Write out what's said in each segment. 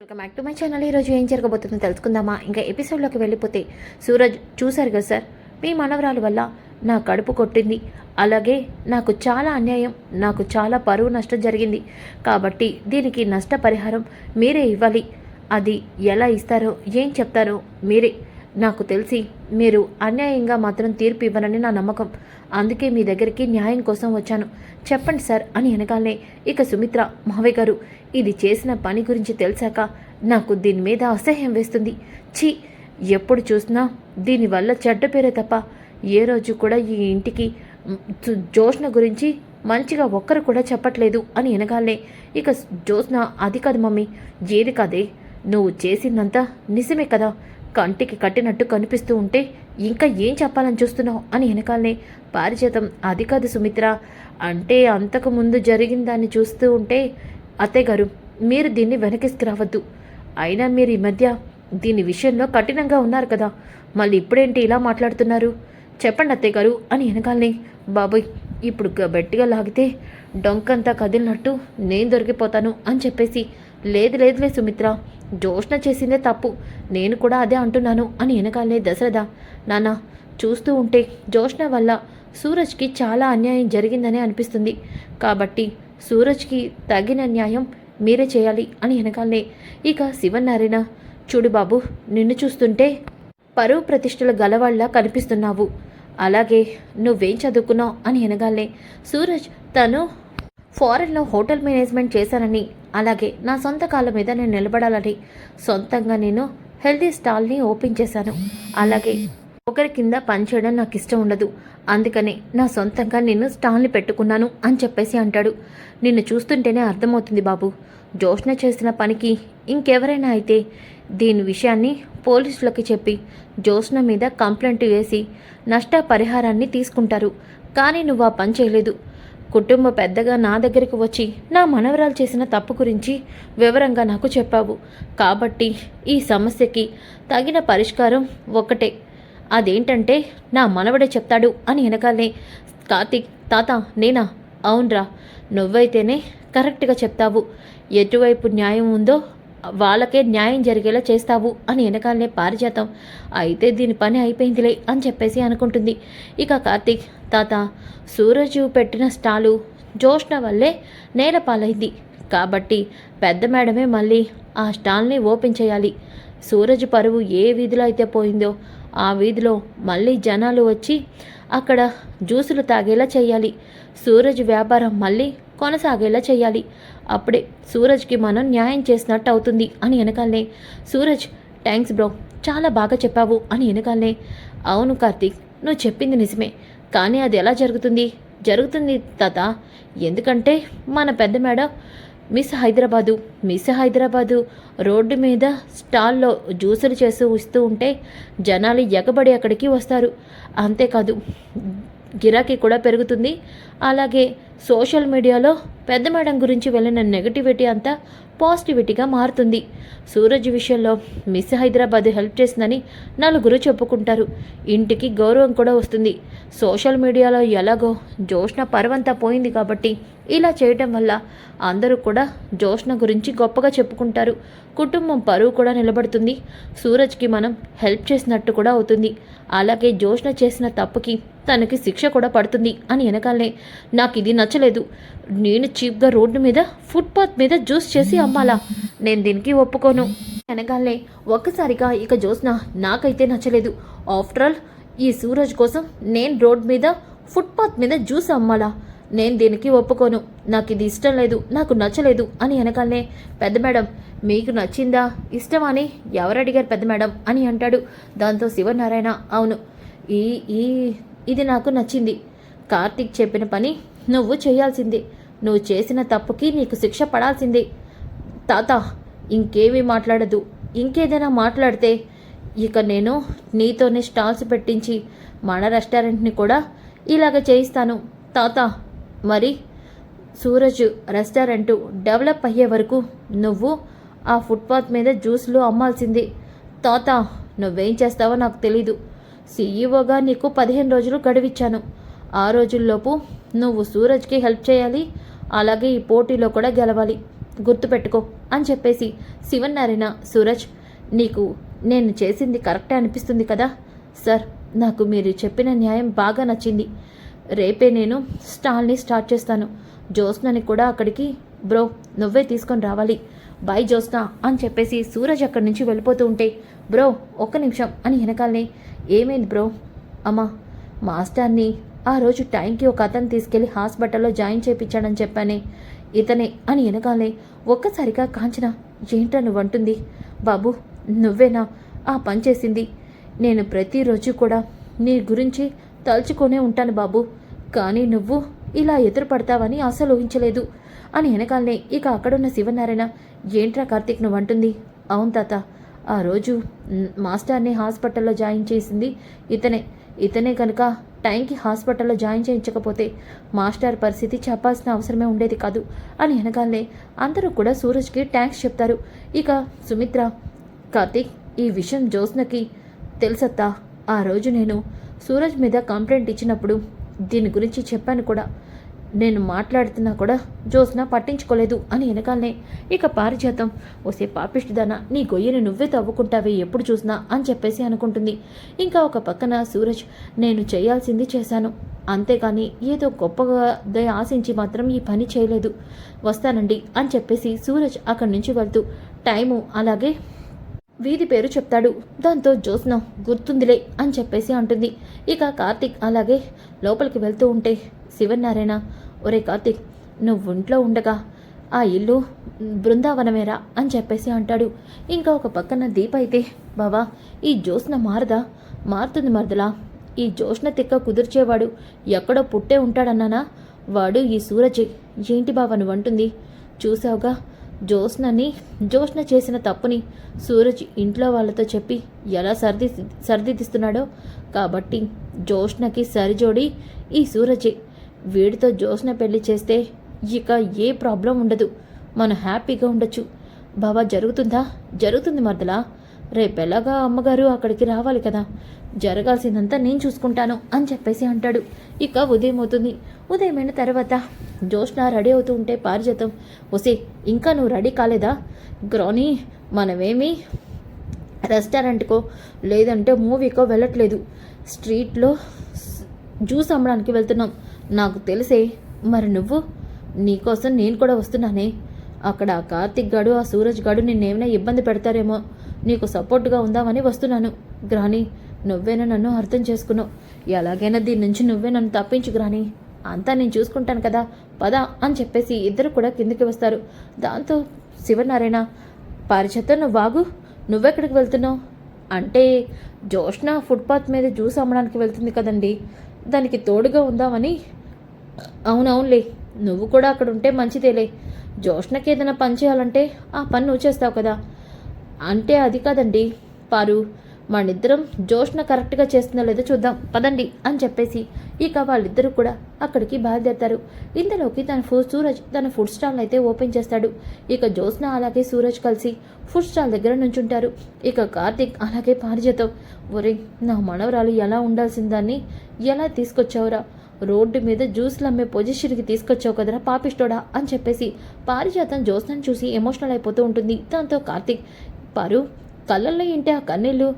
Welcome back to my channel. ఈరోజు ఏం జరగబోతుందో తెలుసుకుందామా? ఇంకా ఎపిసోడ్లోకి వెళ్ళిపోతే సూరజ్ చూశారు కదా సార్, మీ మనవరాలు వల్ల నా కడుపు కొట్టింది, అలాగే నాకు చాలా అన్యాయం, నాకు చాలా పరువు నష్టం జరిగింది, కాబట్టి దీనికి నష్టపరిహారం మీరే ఇవ్వాలి. అది ఎలా ఇస్తారో ఏం చెప్తారో మీరే. నాకు తెలిసి మీరు అన్యాయంగా మాత్రం తీర్పు ఇవ్వనని నా నమ్మకం, అందుకే మీ దగ్గరికి న్యాయం కోసం వచ్చాను, చెప్పండి సార్ అని వెనకాలనే ఇక సుమిత్ర, మావయ్య గారు ఇది చేసిన పని గురించి తెలిసాక నాకు దీని మీద అసహ్యం వేస్తుంది. ఛీ, ఎప్పుడు చూసినా దీనివల్ల చెడ్డ పేరే తప్ప ఏ రోజు కూడా ఈ ఇంటికి జోష్న గురించి మంచిగా ఒక్కరు కూడా చెప్పట్లేదు అని వెనకాలనే ఇక జోష్న, అది కాదు మమ్మీ, ఏది కాదే, నువ్వు చేసిందంతా నిజమే కదా, కంటికి కట్టినట్టు కనిపిస్తూ ఉంటే ఇంకా ఏం చెప్పాలని చూస్తున్నావు అని వెనకాలనే పారిజాతం, అది కాదు సుమిత్ర, అంటే అంతకుముందు జరిగిన దాన్ని చూస్తూ ఉంటే అత్తయ్య గారు మీరు దీన్ని వెనకేసుకురావద్దు, అయినా మీరు ఈ మధ్య దీని విషయంలో కఠినంగా ఉన్నారు కదా, మళ్ళీ ఇప్పుడేంటి ఇలా మాట్లాడుతున్నారు, చెప్పండి అత్తయ్య గారు అని వెనకాలనే, బాబోయ్ ఇప్పుడు గట్టిగా లాగితే డొంకంతా కదిలినట్టు నేను దొరికిపోతాను అని చెప్పేసి, లేదులే సుమిత్ర, జోష్న చేసిందే తప్పు, నేను కూడా అదే అంటున్నాను అని వెనకాలనే దశరథ, నాన్న చూస్తూ ఉంటే జోష్న వల్ల సూరజ్కి చాలా అన్యాయం జరిగిందని అనిపిస్తుంది, కాబట్టి సూరజ్కి తగిన న్యాయం మీరే చేయాలి అని వెనకాలనే ఇక శివనారాయణ, చూడు బాబు, నిన్ను చూస్తుంటే పరువు ప్రతిష్టలు గలవాళ్ళ కనిపిస్తున్నావు, అలాగే నువ్వేం చదువుకున్నావు అని వెనగాలే సూరజ్ తను ఫారెన్లో హోటల్ మేనేజ్మెంట్ చేశానని, అలాగే నా సొంత కాళ్ళ మీద నేను నిలబడాలని సొంతంగా నేను హెల్తీ స్టాల్ని ఓపెన్ చేశాను, అలాగే ఒకరి కింద పనిచేయడం నాకు ఇష్టం ఉండదు, అందుకనే నా సొంతంగా నేను స్టాల్ని పెట్టుకున్నాను అని చెప్పేసి అంటాడు. నిన్ను చూస్తుంటేనే అర్థమవుతుంది బాబు, జోష్న చేసిన పనికి ఇంకెవరైనా అయితే దీని విషయాన్ని పోలీసులకి చెప్పి జోష్న మీద కంప్లైంట్ వేసి నష్టపరిహారాన్ని తీసుకుంటారు, కానీ నువ్వు ఆ పని చేయలేదు. కుటుంబ పెద్దగా నా దగ్గరికి వచ్చి నా మనవరాలు చేసిన తప్పు గురించి వివరంగా నాకు చెప్పావు, కాబట్టి ఈ సమస్యకి తగిన పరిష్కారం ఒక్కటే, అదేంటంటే నా మనవడే చెప్తాడు అని వెనకాలనే కార్తీక్, తాత నేనా? అవునరా, నువ్వైతేనే కరెక్ట్గా చెప్తావు, ఎటువైపు న్యాయం ఉందో వాళ్ళకే న్యాయం జరిగేలా చేస్తావు అని వెనకాలనే పారిజాతం, అయితే దీని పని అయిపోయిందిలే అని చెప్పేసి అనుకుంటుంది. ఇక కార్తీక్, తాత సూరజు పెట్టిన స్టాలు జోష్న వల్లే నేలపాలైంది, కాబట్టి పెద్ద మేడమే మళ్ళీ ఆ స్టాల్ని ఓపెన్ చేయాలి, సూరజ్ పరువు ఏ వీధిలో అయితే పోయిందో ఆ వీధిలో మళ్ళీ జనాలు వచ్చి అక్కడ జ్యూసులు తాగేలా చేయాలి, సూరజ్ వ్యాపారం మళ్ళీ కొనసాగేలా చేయాలి, అప్పుడే సూరజ్కి మనం న్యాయం చేసినట్టు అవుతుంది అని వెనకాలనే సూరజ్, థ్యాంక్స్ బ్రో, చాలా బాగా చెప్పావు అని వెనకాలనే, అవును కార్తీక్, నువ్వు చెప్పింది నిజమే, కానీ అది ఎలా జరుగుతుంది తాత, ఎందుకంటే మన పెద్ద మేడం మిస్ హైదరాబాదు రోడ్డు మీద స్టాల్లో జ్యూసులు చేసి ఇస్తూ ఉంటే జనాలు ఎగబడి అక్కడికి వస్తారు, అంతేకాదు గిరాకీ కూడా పెరుగుతుంది, అలాగే సోషల్ మీడియాలో పెద్ద మేడం గురించి వెళ్ళిన నెగటివిటీ అంతా పాజిటివిటీగా మారుతుంది, సూరజ్ విషయంలో మిస్ హైదరాబాద్ హెల్ప్ చేసిందని నలుగురు చెప్పుకుంటారు, ఇంటికి గౌరవం కూడా వస్తుంది, సోషల్ మీడియాలో ఎలాగో జోష్న పరువంతా పోయింది కాబట్టి ఇలా చేయడం వల్ల అందరూ కూడా జోష్న గురించి గొప్పగా చెప్పుకుంటారు, కుటుంబం పరువు కూడా నిలబడుతుంది, సూరజ్కి మనం హెల్ప్ చేసినట్టు కూడా అవుతుంది, అలాగే జోష్న చేసిన తప్పుకి తనకి శిక్ష కూడా పడుతుంది అని వెనకాలనే, నాకు ఇది నచ్చలేదు, నేను చీప్గా రోడ్డు మీద ఫుట్పాత్ మీద జ్యూస్ చేసి అమ్మాలా, నేను దీనికి ఒప్పుకోను వెనకాలనే ఒక్కసారిగా ఇక జోష్న, నాకైతే నచ్చలేదు, ఆఫ్టర్ ఆల్ ఈ సూరజ్ కోసం నేను రోడ్ మీద ఫుట్పాత్ మీద జ్యూస్ అమ్మాలా, నేను దీనికి ఒప్పుకోను, నాకు ఇది ఇష్టం లేదు, నాకు నచ్చలేదు అని వెనకాలనే, పెద్ద మేడం మీకు నచ్చిందా, ఇష్టమా అని ఎవరు అడిగారు పెద్ద మేడం అని అంటాడు. దాంతో శివనారాయణ, అవును ఇది నాకు నచ్చింది, కార్తీక్ చెప్పిన పని నువ్వు చేయాల్సిందే, నువ్వు చేసిన తప్పుకి నీకు శిక్ష పడాల్సిందే, తాత ఇంకేమీ మాట్లాడదు, ఇంకేదైనా మాట్లాడితే ఇక నేను నీతోనే స్టాల్స్ పెట్టించి మన రెస్టారెంట్ని కూడా ఇలాగ చేయిస్తాను, తాత మరి సూరజ్ రెస్టారెంట్ డెవలప్ అయ్యే వరకు నువ్వు ఆ ఫుట్పాత్ మీద జ్యూస్లు అమ్మాల్సిందే, తాత నువ్వేం చేస్తావో నాకు తెలీదు, సీఈఓగా నీకు 15 రోజులు గడువిచ్చాను, ఆ రోజుల్లోపు నువ్వు సూరజ్కి హెల్ప్ చేయాలి, అలాగే ఈ పోటీలో కూడా గెలవాలి, గుర్తుపెట్టుకో అని చెప్పేసి శివనారాయణ, సూరజ్ నీకు నేను చేసింది కరెక్టే అనిపిస్తుంది కదా సార్, నాకు మీరు చెప్పిన న్యాయం బాగా నచ్చింది. రేపే నేను స్టాల్ని స్టార్ట్ చేస్తాను. జ్యోత్స్నని కూడా అక్కడికి బ్రో నువ్వే తీసుకొని రావాలి. బాయ్ జ్యోత్స్న అని చెప్పేసి సూరజ్ అక్కడి నుంచి వెళ్ళిపోతూ ఉంటే, బ్రో ఒక్క నిమిషం అని వెనకాలనే, ఏమైంది బ్రో? అమ్మా మాస్టర్ని ఆ రోజు టైంకి ఒక అతను తీసుకెళ్లి హాస్పిటల్లో జాయిన్ చేయించాడని చెప్పానే, ఇతనే అని వెనకాలనే ఒక్కసారిగా కాంచన ఏంట్రా నువ్వంటుంది? బాబు నువ్వేనా ఆ పని చేసింది? నేను ప్రతిరోజు కూడా నీ గురించి తలుచుకొనే ఉంటాను బాబు, కానీ నువ్వు ఇలా ఎదురుపడతావని అసలు ఊహించలేదు అని వెనకాలనే ఇక అక్కడున్న శివనారాయణ, ఏంట్రా కార్తీక్ నువ్వంటుంది? అవును తాత, ఆ రోజు మాస్టర్ని హాస్పిటల్లో జాయిన్ చేసింది ఇతనే కనుక టైంకి హాస్పిటల్లో జాయిన్ చేయించకపోతే మాస్టర్ పరిస్థితి చెప్పాల్సిన అవసరమే ఉండేది కాదు అని వెనకాలనే అందరూ కూడా సూరజ్కి థ్యాంక్స్ చెప్తారు. ఇక సుమిత్ర, కార్తీక్ ఈ విషయం జ్యోత్స్నకి తెలుసత్తా, ఆ రోజు నేను సూరజ్ మీద కంప్లైంట్ ఇచ్చినప్పుడు దీని గురించి చెప్పాను కూడా, నేను మాట్లాడుతున్నా కూడా జ్యోత్స్న పట్టించుకోలేదు అని వెనకాలనే ఇక పారిజాతం, ఓసే పాపిష్టిదానా నీ గొయ్యని నువ్వే తవ్వుకుంటావే ఎప్పుడు చూసినా అని చెప్పేసి అనుకుంటుంది. ఇంకా ఒక పక్కన సూరజ్, నేను చేయాల్సింది చేశాను, అంతేగాని ఏదో గొప్పగా ఆశించి మాత్రం ఈ పని చేయలేదు, వస్తానండి అని చెప్పేసి సూరజ్ అక్కడి నుంచి వెళ్తూ టైము అలాగే వీధి పేరు చెప్తాడు. దాంతో జ్యోత్స్న గుర్తుందిలే అని చెప్పేసి అంటుంది. ఇక కార్తీక్ అలాగే లోపలికి వెళ్తూ ఉంటే శివనారాయణ, ఒరే కార్తీక్ నువ్వు ఇంట్లో ఉండగా ఆ ఇల్లు బృందావనమేరా అని చెప్పేసి అంటాడు. ఇంకా ఒక పక్కన దీప అయితే, బావా ఈ జ్యోత్స్న మారుతుంది మరదలా, ఈ జ్యోత్స్న తిక్క కుదిర్చేవాడు ఎక్కడో పుట్టే ఉంటాడన్నానా, వాడు ఈ సూరజే. ఏంటి బావ నువ్వంటుంది? చూసావుగా జ్యోత్స్న చేసిన తప్పుని సూరజ్ ఇంట్లో వాళ్ళతో చెప్పి ఎలా సరిదిద్దిస్తున్నాడో, కాబట్టి జ్యోత్స్నకి సరిజోడి ఈ సూరజే. వీడితో జ్యోత్స్న పెళ్లి చేస్తే ఇక ఏ ప్రాబ్లం ఉండదు, మనం హ్యాపీగా ఉండొచ్చు. బాబా జరుగుతుంది మరదలా, రేపెలాగా అమ్మగారు అక్కడికి రావాలి కదా, జరగాల్సిందంతా నేను చూసుకుంటాను అని చెప్పేసి అంటాడు. ఇక ఉదయం అవుతుంది. ఉదయమైన తర్వాత జ్యోత్స్న రెడీ అవుతూ ఉంటే పారిజాతం, ఒసే ఇంకా నువ్వు రెడీ కాలేదా? గ్రానీ మనమేమి రెస్టారెంట్కో లేదంటే మూవీకో వెళ్ళట్లేదు, స్ట్రీట్లో జ్యూస్ అమ్మడానికి వెళ్తున్నాం. నాకు తెలిసే, మరి నువ్వు? నీకోసం నేను కూడా వస్తున్నానే. అక్కడ ఆ కార్తిక్ గాడు ఆ సూరజ్ గాడు నిన్నేమైనా ఇబ్బంది పెడతారేమో, నీకు సపోర్ట్గా ఉందామని వస్తున్నాను. గ్రానీ నువ్వేనా నన్ను అర్థం చేసుకున్నావు, ఎలాగైనా దీని నుంచి నువ్వే నన్ను తప్పించు గ్రానీ, అంతా నేను చూసుకుంటాను కదా, పద అని చెప్పేసి ఇద్దరు కూడా కిందికి వస్తారు. దాంతో శివనారాయణ, పారిజాతం నువ్వెక్కడికి వెళ్తున్నావు అంటే, జ్యోత్స్న ఫుట్పాత్ మీద జ్యూస్ అమ్మడానికి వెళ్తుంది కదండి, దానికి తోడుగా ఉందామని. అవునవునులే, నువ్వు కూడా అక్కడ ఉంటే మంచిదేలే, జ్యోత్స్నకి ఏదైనా పని చేయాలంటే ఆ పని నువ్వు చేస్తావు కదా. అంటే అది కాదండి పారు, మనిద్దరం జ్యోత్స్న కరెక్ట్గా చేస్తుందో లేదో చూద్దాం పదండి అని చెప్పేసి ఇక వాళ్ళిద్దరూ కూడా అక్కడికి బయలుదేరతారు. ఇంతలోకి సూరజ్ తన ఫుడ్ స్టాల్ అయితే ఓపెన్ చేస్తాడు. ఇక జ్యోత్స్న అలాగే సూరజ్ కలిసి ఫుడ్ స్టాల్ దగ్గర నుంచుంటారు. ఇక కార్తీక్ అలాగే పారిజాతం, ఒరే నా మనవరాలు ఎలా ఉండాల్సిందాన్ని ఎలా తీసుకొచ్చావురా, రోడ్డు మీద జ్యూస్లు అమ్మే పొజిషన్కి తీసుకొచ్చావు కదరా పాపిష్టోడా అని చెప్పేసి పారిజాతం జ్యోత్స్నను చూసి ఎమోషనల్ అయిపోతూ ఉంటుంది. దాంతో కార్తీక్, పారు కళ్ళల్లో ఏంటి ఆ కన్నీళ్ళు,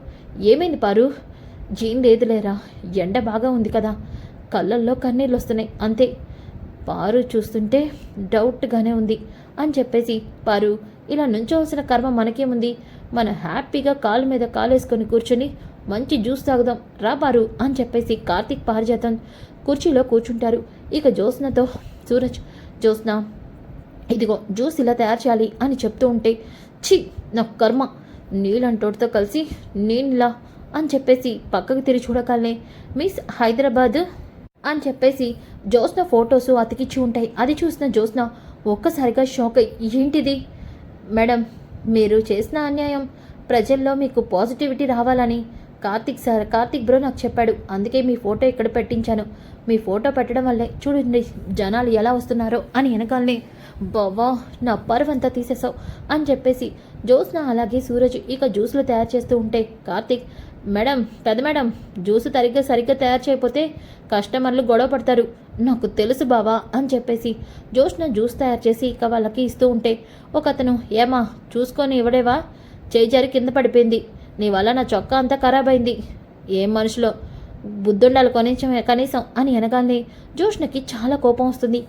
ఏమైంది పారు? ఏం లేదులేరా, ఎండ బాగా ఉంది కదా, కళ్ళల్లో కన్నీళ్ళు వస్తున్నాయి అంతే. పారు చూస్తుంటే డౌట్గానే ఉంది అని చెప్పేసి, పారు ఇలా నుంచోవలసిన కర్మ మనకేముంది, మనం హ్యాపీగా కాలు మీద కాలేసుకొని కూర్చొని మంచి జ్యూస్ తాగుదాం రా పారు అని చెప్పేసి కార్తీక్ పారిజాతం కుర్చీలో కూర్చుంటారు. ఇక జ్యోత్స్నతో సూరజ్, జ్యోత్స్న ఇదిగో జ్యూస్ ఇలా తయారు చేయాలి అని చెప్తూ ఉంటే, ఛీ నా కర్మ, నీళ్ళంటోటితో కలిసి నేనులా అని చెప్పేసి పక్కకు తిరిగి చూడగానే మిస్ హైదరాబాద్ అని చెప్పేసి జ్యోత్స్న ఫొటోస్ అతికిచ్చి ఉంటాయి. అది చూసిన జ్యోత్స్న ఒక్కసారిగా షాక్ అయ్యి, ఏంటిది మేడం, మీరు చేసిన అన్యాయం ప్రజల్లో మీకు పాజిటివిటీ రావాలని కార్తీక్ బ్రో నాకు చెప్పాడు, అందుకే మీ ఫోటో ఇక్కడ పెట్టించాను. మీ ఫోటో పెట్టడం వల్లే చూడండి జనాలు ఎలా వస్తున్నారో అని వెనకాలనే బావా నా పరువంతా తీసేసావు అని చెప్పేసి జ్యోత్స్న అలాగే సూరజ్ ఇక జ్యూస్లు తయారు చేస్తూ ఉంటే కార్తీక్, మేడం పెద్ద మేడం జ్యూస్ సరిగ్గా తయారు చేయకపోతే కస్టమర్లు గొడవ పడతారు, నాకు తెలుసు బావా అని చెప్పేసి జ్యోత్స్న జ్యూస్ తయారు చేసి ఇక వాళ్ళకి ఇస్తూ ఉంటే ఒక అతను, ఏమా చూసుకొని ఇవ్వడేవా, చేయి జారి కింద పడిపోయింది, నీ వల్ల నా చొక్కా అంతా ఖరాబ్ అయింది, ఏం మనుషులో బుద్ధుండాలి కనీసం అని అనగానే జ్యోత్స్నకి చాలా కోపం వస్తుంది.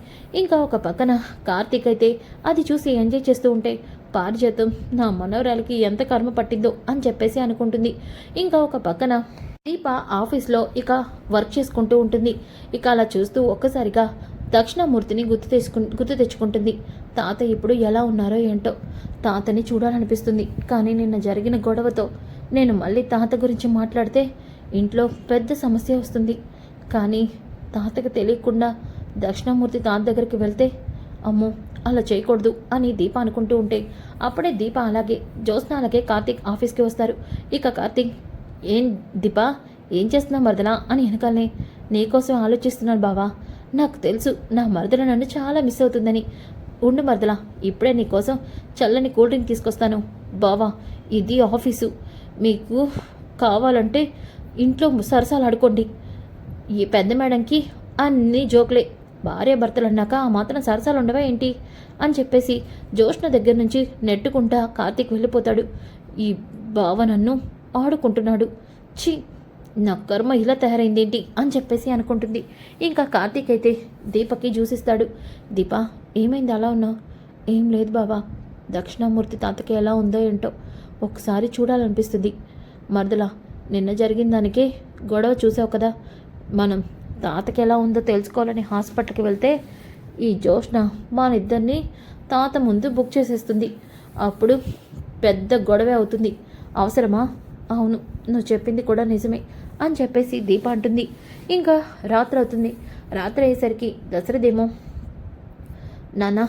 ఇంకా ఒక పక్కన కార్తీక్ అయితే అది చూసి ఎంజాయ్ చేస్తూ ఉంటే పారిజాతం నా మనవరాలకి ఎంత కర్మ పట్టిందో అని చెప్పేసి అనుకుంటుంది. ఇంకా ఒక పక్కన దీప ఆఫీస్లో ఇక వర్క్ చేసుకుంటూ ఉంటుంది. ఇక అలా చూస్తూ ఒక్కసారిగా దక్షిణామూర్తిని గుర్తు తెచ్చుకుంటుంది. తాత ఇప్పుడు ఎలా ఉన్నారో ఏంటో తాతని చూడాలనిపిస్తుంది. కానీ నిన్న జరిగిన గొడవతో నేను మళ్ళీ తాత గురించి మాట్లాడితే ఇంట్లో పెద్ద సమస్య వస్తుంది. కానీ తాతకు తెలియకుండా దక్షిణామూర్తి తాత దగ్గరికి వెళ్తే అమ్మో అలా చేయకూడదు అని దీప అనుకుంటూ ఉంటే అప్పుడే దీప అలాగే జ్యోత్స్న అలాగే కార్తీక్ ఆఫీస్కి వస్తారు. ఇక కార్తీక్, ఏం దీప ఏం చేస్తున్నావు మరదలా అని వెనకాలనే, నీకోసం ఆలోచిస్తున్నాను బావా, నాకు తెలుసు నా మరదల నన్ను చాలా మిస్ అవుతుందని, ఉండు మరదలా ఇప్పుడే నీకోసం చల్లని కూల్ డ్రింక్ తీసుకొస్తాను. బావా ఇది ఆఫీసు, మీకు కావాలంటే ఇంట్లో సరసాలు ఆడుకోండి, ఈ పెద్ద మేడంకి అన్ని జోకులే, భార్య భర్తలు అన్నాక ఆ మాత్రం సరసాలు ఉండవా ఏంటి అని చెప్పేసి జ్యోత్స్న దగ్గర నుంచి నెట్టుకుంటా కార్తీక్ వెళ్ళిపోతాడు. ఈ బావ నన్ను ఆడుకుంటున్నాడు, ఛీ నా కర్మ ఇలా తయారైందేంటి అని చెప్పేసి అనుకుంటుంది. ఇంకా కార్తీక్ అయితే దీపకి జ్యూసిస్తాడు. దీప ఏమైంది అలా ఉన్నావు? ఏం లేదు బావా, దక్షిణామూర్తి తాతకి ఎలా ఉందో ఏంటో ఒకసారి చూడాలనిపిస్తుంది. మరదలా నిన్న జరిగిన దానికే గొడవ చూసావు కదా, మనం తాతకి ఎలా ఉందో తెలుసుకోవాలని హాస్పిటల్కి వెళ్తే ఈ జ్యోత్స్న మనిద్దరిని తాత ముందు బుక్ చేసేస్తుంది. అప్పుడు పెద్ద గొడవే అవుతుంది. అవసరమా? అవును నువ్వు చెప్పింది కూడా నిజమే అని చెప్పేసి దీప అంటుంది. ఇంకా రాత్రి అవుతుంది. రాత్రి అయ్యేసరికి దసరదేమో, నాన్న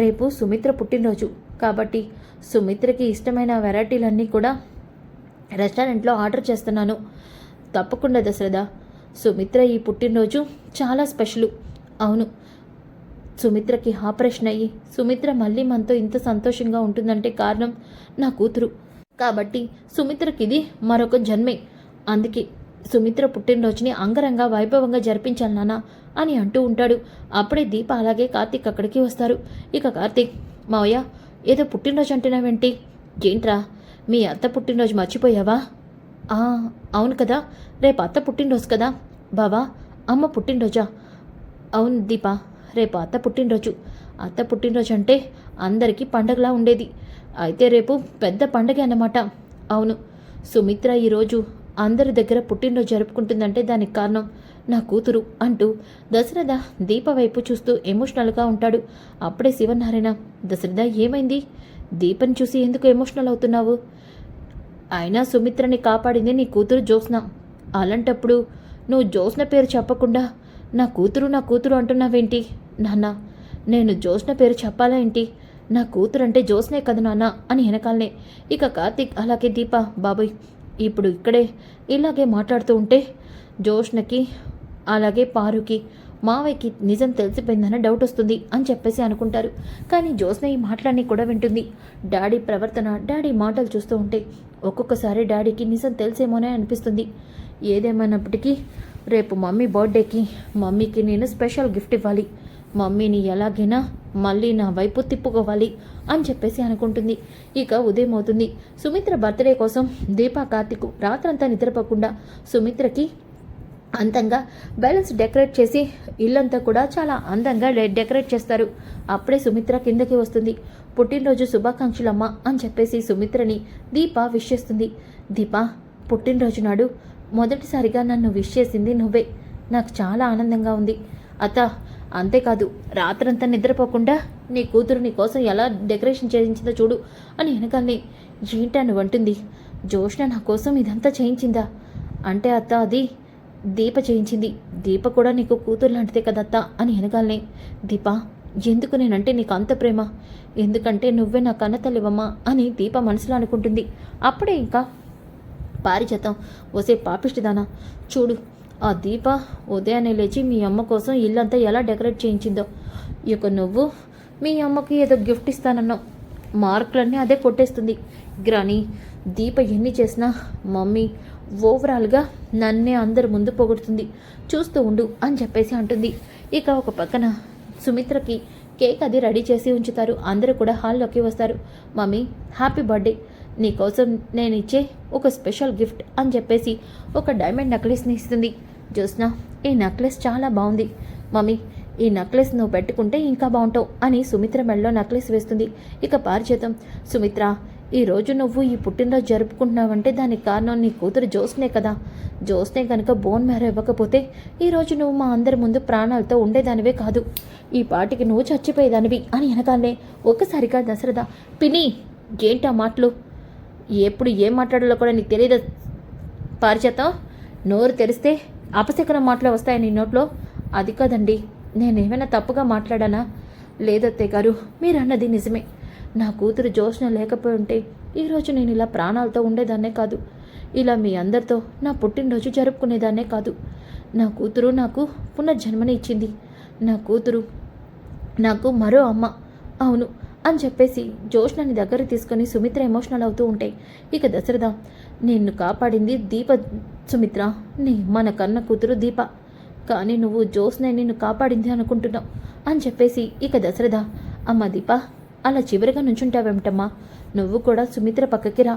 రేపు సుమిత్ర పుట్టినరోజు కాబట్టి సుమిత్రకి ఇష్టమైన వెరైటీలన్నీ కూడా రెస్టారెంట్లో ఆర్డర్ చేస్తున్నాను. తప్పకుండా దశరథ, సుమిత్ర ఈ పుట్టినరోజు చాలా స్పెషలు. అవును, సుమిత్రకి ఆపరేషన్ అయ్యి సుమిత్ర మళ్ళీ మనతో ఇంత సంతోషంగా ఉంటుందంటే కారణం నా కూతురు. కాబట్టి సుమిత్రకి ఇది మరొక జన్మే. అందుకే సుమిత్ర పుట్టినరోజుని అంగరంగ వైభవంగా జరిపించాలి నాన్న అని అంటూ ఉంటాడు. అప్పుడే దీప అలాగే కార్తీక్ అక్కడికి వస్తారు. ఇక కార్తీక్, మావయ్య ఏదో పుట్టినరోజు అంటున్నావేంటి? ఏంట్రా మీ అత్త పుట్టినరోజు మర్చిపోయావా? అవును కదా, రేపు అత్త పుట్టినరోజు కదా. బావా అమ్మ పుట్టినరోజా? అవును దీప, రేపు అత్త పుట్టినరోజు. అత్త పుట్టినరోజు అంటే అందరికీ పండగలా ఉండేది, అయితే రేపు పెద్ద పండగ అన్నమాట. అవును, సుమిత్ర ఈరోజు అందరి దగ్గర పుట్టినరోజు జరుపుకుంటుందంటే దానికి కారణం నా కూతురు అంటూ దశరథ దీప వైపు చూస్తూ ఎమోషనల్గా ఉంటాడు. అప్పుడే శివనారాయణ, దశరథ ఏమైంది? దీపని చూసి ఎందుకు ఎమోషనల్ అవుతున్నావు? అయినా సుమిత్రని కాపాడింది నీ కూతురు జ్యోత్స్న. అలాంటప్పుడు నువ్వు జ్యోత్స్న పేరు చెప్పకుండా నా కూతురు అంటున్నావేంటి? నాన్న నేను జ్యోత్స్న పేరు చెప్పాలా ఏంటి? నా కూతురు అంటే జ్యోత్స్నే కదా నాన్న అని వెనకాలనే ఇక కార్తీక్ అలాగే దీప, బాబాయ్ ఇప్పుడు ఇక్కడే ఇలాగే మాట్లాడుతూ ఉంటే జ్యోత్స్నకి అలాగే పారుకి మావయ్యకి నిజం తెలిసిపోయిందన్న డౌట్ వస్తుంది అని చెప్పేసి అనుకుంటారు. కానీ జ్యోత్స్న ఈ మాటలన్నీ కూడా వింటుంది. డాడీ ప్రవర్తన, డాడీ మాటలు చూస్తూ ఉంటే ఒక్కొక్కసారి డాడీకి నిజం తెలిసేమోనే అనిపిస్తుంది. ఏదేమైనప్పటికీ రేపు మమ్మీ బర్త్డేకి మమ్మీకి నేను స్పెషల్ గిఫ్ట్ ఇవ్వాలి, మమ్మీని ఎలాగైనా మళ్ళీ నా వైపు తిప్పుకోవాలి అని చెప్పేసి అనుకుంటుంది. ఇక ఉదయం అవుతుంది. సుమిత్ర బర్త్డే కోసం దీపా కార్తీక్ రాత్రంతా నిద్రపోకుండా సుమిత్రకి అందంగా బ్యాలెన్స్ డెకరేట్ చేసి ఇల్లంతా కూడా చాలా అందంగా డెకరేట్ చేస్తారు. అప్పుడే సుమిత్ర కిందకి వస్తుంది. పుట్టినరోజు శుభాకాంక్షలమ్మ అని చెప్పేసి సుమిత్రని దీప విష్ చేస్తుంది. దీప, పుట్టినరోజు నాడు మొదటిసారిగా నన్ను విష్ చేసింది నువ్వే, నాకు చాలా ఆనందంగా ఉంది. అత్త, అంతేకాదు రాత్రంతా నిద్రపోకుండా నీ కూతురు నీ కోసం ఎలా డెకరేషన్ చేయించిందో చూడు అని వెనకాలని ఏంటా నువ్వంటుంది. జ్యోత్స్న నా కోసం ఇదంతా చేయించిందా అంటే అత్త అది దీప చేయించింది. దీప కూడా నీకు కూతురు లాంటిదే కదత్త అని వెనకాలనే దీప, ఎందుకు నేనంటే నీకు అంత ప్రేమ? ఎందుకంటే నువ్వే నా కన్న తల్లివమ్మా అని దీప మనసులో అనుకుంటుంది. అప్పుడే ఇంకా పారిజాతం, ఓసే పాపిష్టిదానా, చూడు ఆ దీప ఉదయాన్నే లేచి మీ అమ్మ కోసం ఇల్లంతా ఎలా డెకరేట్ చేయించిందో. ఇక నువ్వు మీ అమ్మకి ఏదో గిఫ్ట్ ఇస్తానన్నావు, మార్కులన్నీ అదే కొట్టేస్తుంది. గ్రాని దీప ఎన్ని చేసినా మమ్మీ ఓవరాల్గా నన్నే అందరి ముందు పొగుడుతుంది, చూస్తూ ఉండు అని చెప్పేసి అంటుంది. ఇక ఒక పక్కన సుమిత్రకి కేక్ అది రెడీ చేసి ఉంచుతారు. అందరూ కూడా హాల్లోకి వస్తారు. మమ్మీ హ్యాపీ బర్త్డే, నీకోసం నేను ఇచ్చే ఒక స్పెషల్ గిఫ్ట్ అని చెప్పేసి ఒక డైమండ్ నెక్లెస్ని ఇస్తుంది. జ్యోత్స్న, ఈ నెక్లెస్ చాలా బాగుంది మమ్మీ, ఈ నెక్లెస్ నువ్వు పెట్టుకుంటే ఇంకా బాగుంటావు అని సుమిత్ర మెడలో నెక్లెస్ వేస్తుంది. ఇక పారిచేతం, సుమిత్ర ఈరోజు నువ్వు ఈ పుట్టినరోజు జరుపుకుంటున్నావంటే దానికి కారణం నీ కూతురు జ్యోత్స్నే కదా. జ్యోత్స్నే కనుక బోన్ మ్యారో ఇవ్వకపోతే ఈరోజు నువ్వు మా అందరి ముందు ప్రాణాలతో ఉండేదానివే కాదు, ఈ పాటికి నువ్వు చచ్చిపోయేదానివి అని వెనకాలనే ఒక్కసారిగా దశరథ, పిన్ని ఏంటా మాటలు, ఎప్పుడు ఏం మాట్లాడాలో కూడా నీకు తెలియదు. పారిచేతం, నోరు తెరిస్తే అపశకరం మాటలు వస్తాయి నీ నోట్లో. అది కాదండి, నేనేమైనా తప్పుగా మాట్లాడానా? లేదత్తయ్య గారు, మీరు అన్నది నిజమే. నా కూతురు జ్యోత్స్న లేకపోయి ఉంటే ఈరోజు నేను ఇలా ప్రాణాలతో ఉండేదాన్నే కాదు, ఇలా మీ అందరితో నా పుట్టినరోజు జరుపుకునేదాన్నే కాదు. నా కూతురు నాకు పునర్జన్మని ఇచ్చింది, నా కూతురు నాకు మరో అమ్మ. అవును అని చెప్పేసి జ్యోత్స్నని దగ్గర తీసుకొని సుమిత్ర ఎమోషనల్ అవుతూ ఉంటాయి. ఇక దశరథ, నిన్ను కాపాడింది దీప సుమిత్ర, మన కన్న కూతురు దీప, కానీ నువ్వు జ్యోత్స్నే నిన్ను కాపాడింది అనుకుంటున్నావు అని చెప్పేసి ఇక దశరథ, అమ్మ దీప అలా చివరిగా నుంచుంటావేమిటమ్మా, నువ్వు కూడా సుమిత్ర పక్కకి రా,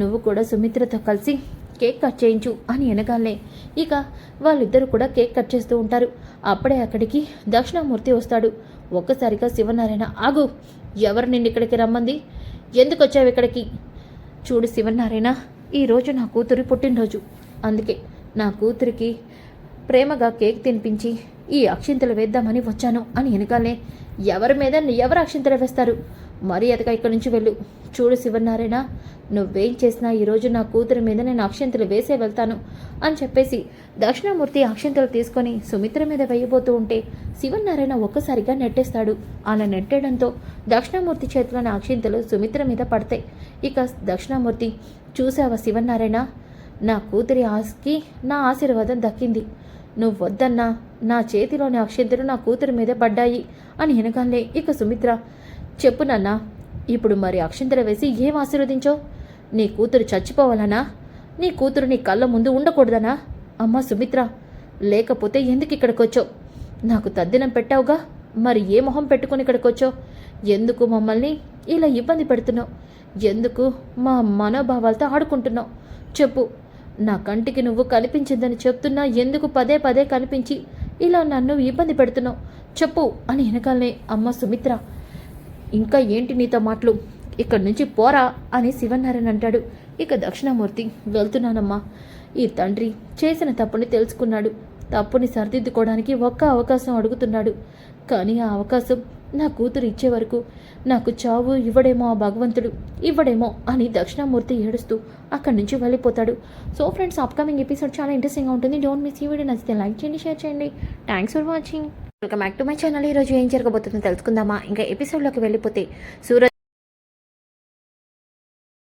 నువ్వు కూడా సుమిత్రతో కలిసి కేక్ కట్ చేయించు అని వెనగాలనే ఇక వాళ్ళిద్దరూ కూడా కేక్ కట్ చేస్తూ ఉంటారు. అప్పుడే అక్కడికి దక్షిణామూర్తి వస్తాడు. ఒక్కసారిగా శివనారాయణ, ఆగు, ఎవరు నిన్ను ఇక్కడికి రమ్మంది, ఎందుకు వచ్చావు ఇక్కడికి? చూడు శివనారాయణ, ఈరోజు నా కూతురి పుట్టినరోజు, అందుకే నా కూతురికి ప్రేమగా కేక్ తినిపించి ఈ అక్షింతలు వేద్దామని వచ్చాను అని వెనకాలనే, ఎవరి మీద ఎవరు అక్షింతలు వేస్తారు, మర్యాదగా ఇక్కడి నుంచి వెళ్ళు. చూడు శివనారాయణ, నువ్వేం చేసినా ఈరోజు నా కూతురి మీద నేను అక్షింతలు వేసే వెళ్తాను అని చెప్పేసి దక్షిణామూర్తి అక్షింతలు తీసుకొని సుమిత్ర మీద వేయబోతూ ఉంటే శివనారాయణ ఒక్కసారిగా నెట్టేస్తాడు. అలా నెట్టేయడంతో దక్షిణామూర్తి చేతిలోని అక్షింతలు సుమిత్ర మీద పడతాయి. ఇక దక్షిణామూర్తి, చూసావా శివనారాయణ, నా కూతురి ఆశకి నా ఆశీర్వాదం దక్కింది, నువ్వు వద్దన్నా నా చేతిలోని అక్షింతలు నా కూతురి మీద పడ్డాయి అని వెనకాలే ఇక సుమిత్ర, చెప్పు నాన్న, ఇప్పుడు మరి అక్షింతలు వేసి ఏం ఆశీర్వదించావు? నీ కూతురు చచ్చిపోవాలనా? నీ కూతురు నీ కళ్ళ ముందు ఉండకూడదనా? అమ్మా సుమిత్ర, లేకపోతే ఎందుకు ఇక్కడికి వచ్చావు? నాకు తద్దినం పెట్టావుగా, మరి ఏ మొహం పెట్టుకుని ఇక్కడికి వచ్చావు? ఎందుకు మమ్మల్ని ఇలా ఇబ్బంది పెడుతున్నావు? ఎందుకు మా మనోభావాలతో ఆడుకుంటున్నావు? చెప్పు. నా కంటికి నువ్వు కనిపించిందని చెప్తున్నా ఎందుకు పదే పదే కనిపించి ఇలా నన్ను ఇబ్బంది పెడుతున్నావు? చెప్పు అని వెనకాలనే, అమ్మ సుమిత్ర, ఇంకా ఏంటి నీతో మాటలు, ఇక్కడి నుంచి పోరా అని శివనారాయణ అంటాడు. ఇక దక్షిణామూర్తి, వెళ్తున్నానమ్మా, ఈ తండ్రి చేసిన తప్పుని తెలుసుకున్నాడు, తప్పుని సరిదిద్దుకోవడానికి ఒక్క అవకాశం అడుగుతున్నాడు, కానీ ఆ అవకాశం నా కూతురు ఇచ్చే వరకు నాకు చావు ఇవ్వడేమో ఆ భగవంతుడు, ఇవ్వడేమో అని దక్షిణామూర్తి ఏడుస్తూ అక్కడి నుంచి వెళ్ళిపోతాడు. సో ఫ్రెండ్స్, అప్కమింగ్ ఎపిసోడ్ చాలా ఇంట్రెస్టింగ్గా ఉంటుంది. డోంట్ మిస్ ఈ వీడియో. నచ్చితే లైక్ చేయండి, షేర్ చేయండి. Thanks for watching. Welcome back to my channel. ఈరోజు ఏం జరగబోతుందో తెలుసుకుందామా? ఇంకా ఎపిసోడ్లోకి వెళ్ళిపోతే సూరజ్